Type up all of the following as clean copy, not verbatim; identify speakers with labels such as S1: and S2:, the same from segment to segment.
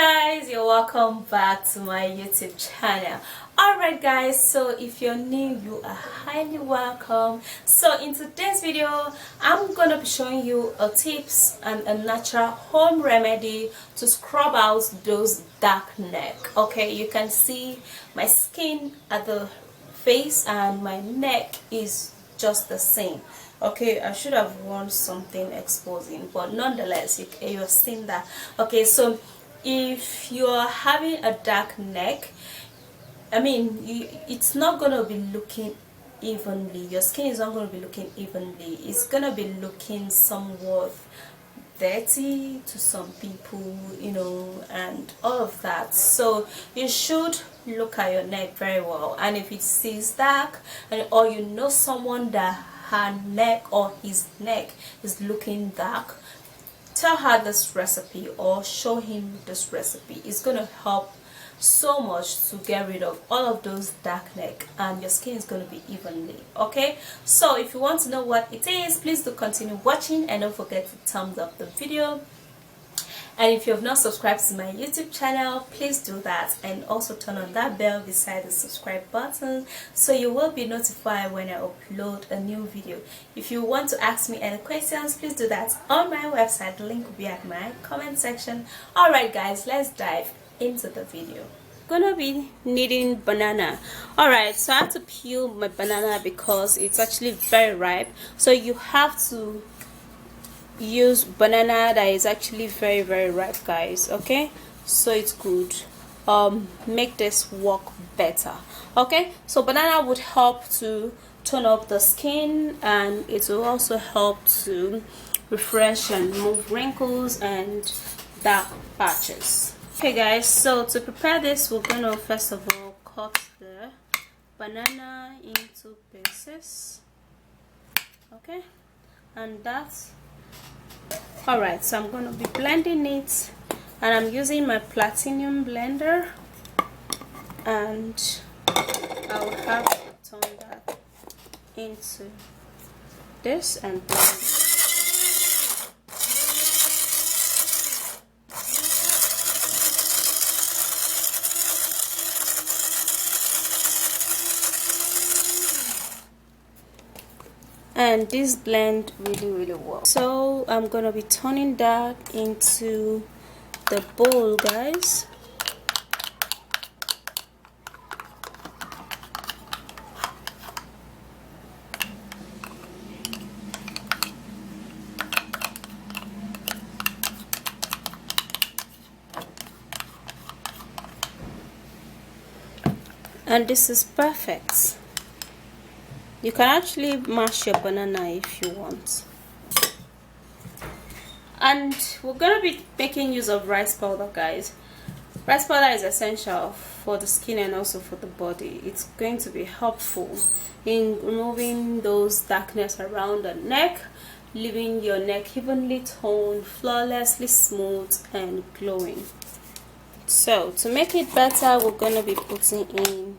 S1: Guys, you're welcome back to my YouTube channel. Alright guys, so if you're new, you are highly welcome. So in today's video, I'm gonna be showing you a tips and a natural home remedy to scrub out those dark neck. Okay, you can see my skin at the face and my neck is just the same. Okay, I should have worn something exposing, but nonetheless you're seeing that. Okay, so if you're having a dark neck, it's not gonna be looking evenly. Your skin is not gonna be looking evenly. It's gonna be looking somewhat dirty to some people, and all of that. So you should look at your neck very well, and if it sees dark, or you know someone that her neck or his neck is looking dark, tell her this recipe or show him this recipe. It's going to help so much to get rid of all of those dark neck, and your skin is going to be evenly. Okay, so if you want to know what it is, please do continue watching and don't forget to thumbs up the video. And if you have not subscribed to my YouTube channel, please do that, and also turn on that bell beside the subscribe button so you will be notified when I upload a new video. If you want to ask me any questions, please do that on my website. The link will be at my comment section. Alright guys, let's dive into the video. Gonna be needing banana. Alright, so I have to peel my banana because it's actually very ripe, so you have to use banana that is actually very ripe, guys. Okay, so it's good. Make this work better. Okay, so banana would help to tone up the skin, and it will also help to refresh and remove wrinkles and dark patches. Okay guys, so to prepare this, we're gonna first of all cut the banana into pieces. Okay, and that's alright. So I'm going to be blending it, and I'm using my platinum blender, and I'll have to turn that into this and blend it. And this blend really well. So I'm gonna be turning that into the bowl, guys. And this is perfect. You can actually mash your banana if you want. And we're going to be making use of rice powder, guys. Rice powder is essential for the skin and also for the body. It's going to be helpful in removing those darkness around the neck, leaving your neck evenly toned, flawlessly smooth and glowing. So to make it better, we're going to be putting in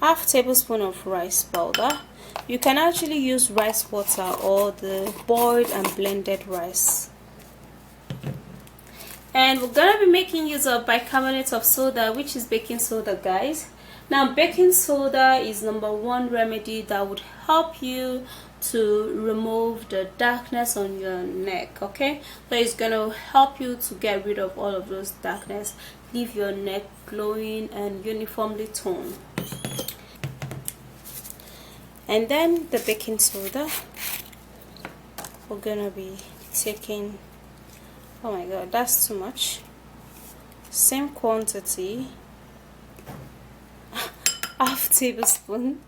S1: half tablespoon of rice powder. You can actually use rice water or the boiled and blended rice. And we're gonna be making use of bicarbonate of soda, which is baking soda, guys. Now baking soda is #1 remedy that would help you to remove the darkness on your neck. Okay, so it's gonna help you to get rid of all of those darkness, leave your neck glowing and uniformly toned. And then the baking soda, we're gonna be taking, oh my god, that's too much, same quantity, half tablespoon,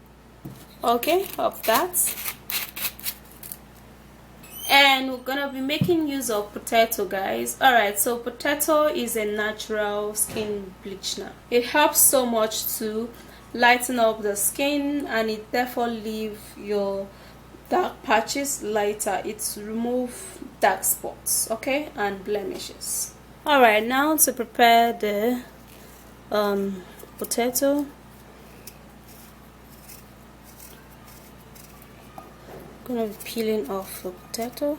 S1: okay, of that. And we're gonna be making use of potato, guys. Alright, so potato is a natural skin bleacher. It helps so much to lighten up the skin, and it therefore leave your dark patches lighter. It's remove dark spots, okay, and blemishes. Alright, now to prepare the potato, I'm gonna be peeling off the potato.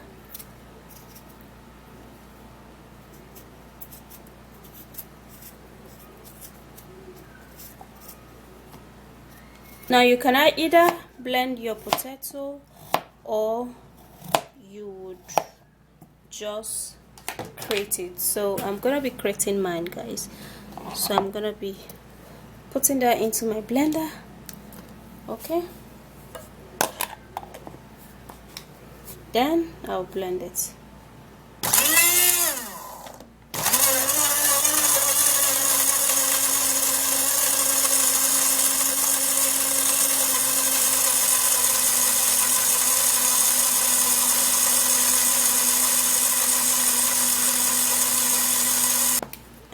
S1: Now you can either blend your potato or you would just crate it. So I'm gonna be creating mine, guys. So I'm gonna be putting that into my blender. Okay, then I'll blend it.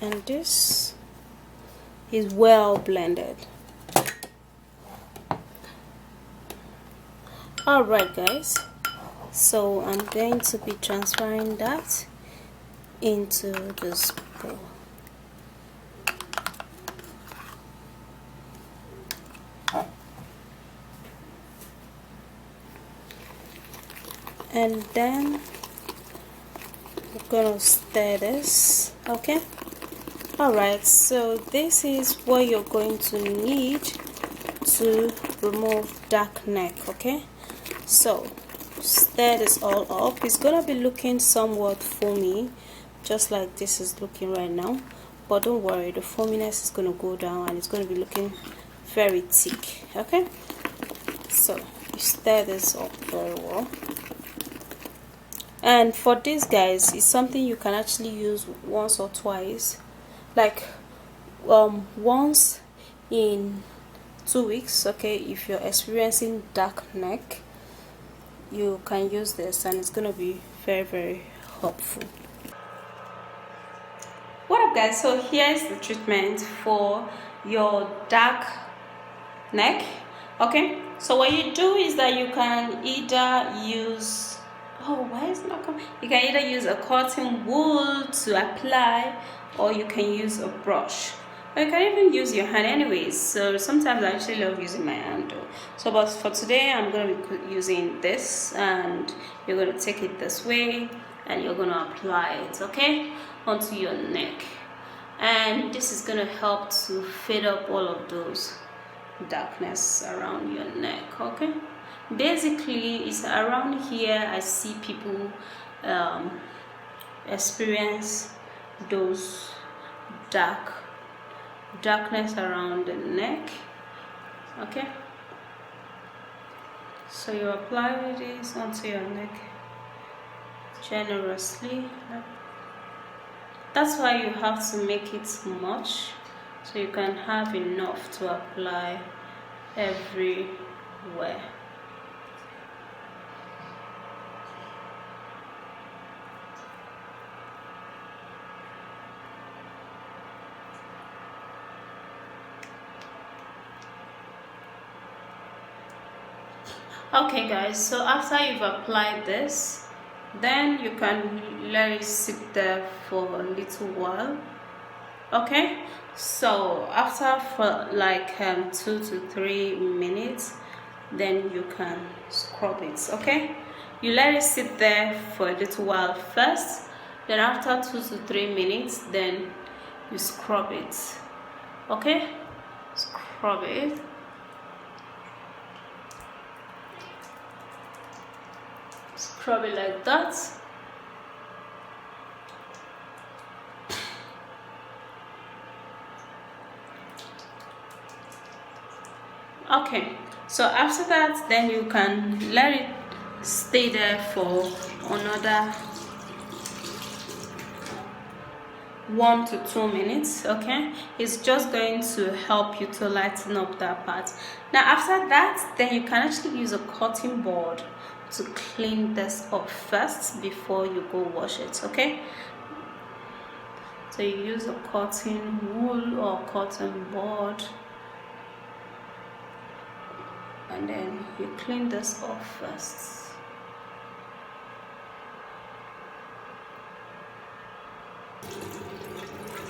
S1: And this is well blended. All right, guys, so I'm going to be transferring that into this bowl. And then we're gonna stir this. Okay, all right, so this is what you're going to need to remove dark neck. Okay, so stir this all up. It's gonna be looking somewhat foamy, just like this is looking right now, but don't worry, the foaminess is gonna go down and it's gonna be looking very thick. Okay, so you stir this up very well. And for this, guys, it's something you can actually use once or twice, like once in 2 weeks. Okay, if you're experiencing dark neck, you can use this and it's gonna be very, very helpful. What up, guys? So here's the treatment for your dark neck. Okay, so what you do is that you can either use, oh, why is it not coming? You can either use a cotton wool to apply, or you can use a brush, or you can even use your hand anyways. So sometimes I actually love using my hand though. So but for today I'm going to be using this, and you're going to take it this way and you're going to apply it, okay, onto your neck. And this is going to help to fade up all of those darkness around your neck. Okay, basically it's around here I see people experience those darkness around the neck. Okay, so you apply this onto your neck generously. That's why you have to make it much, so you can have enough to apply everywhere. Okay, guys, so after you've applied this, then you can let it sit there for a little while. Okay, so after for like 2 to 3 minutes, then you can scrub it. Okay, you let it sit there for a little while first, then after 2 to 3 minutes, then you scrub it. Okay, scrub it. Scrub it like that. Okay, so after that, then you can let it stay there for another 1 to 2 minutes. Okay, it's just going to help you to lighten up that part. Now after that, then you can actually use a cotton board to clean this up first before you go wash it. Okay, so you use a cotton wool or cotton board, and then you clean this off first.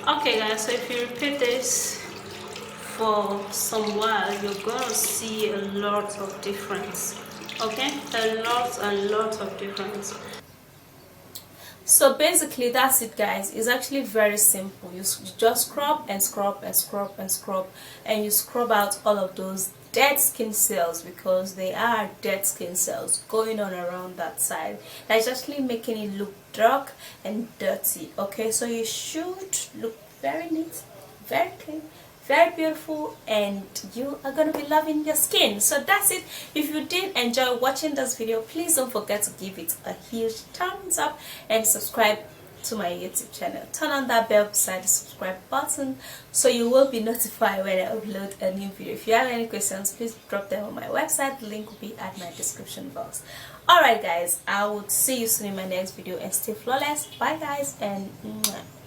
S1: Okay, guys, so if you repeat this for some while, you're gonna see a lot of difference. Okay, a lot and lot of difference. So basically that's it, guys. It's actually very simple. You just scrub and scrub and scrub and scrub, and you scrub out all of those dead skin cells, because there are dead skin cells going on around that side that's actually making it look dark and dirty. Okay, so you should look very neat, very clean, very beautiful, and you are going to be loving your skin. So that's it. If you did enjoy watching this video, please don't forget to give it a huge thumbs up and subscribe to my YouTube channel. Turn on that bell beside the subscribe button so you will be notified when I upload a new video. If you have any questions, please drop them on my website. The link will be at my description box. Alright guys, I will see you soon in my next video, and stay flawless. Bye guys, and mwah.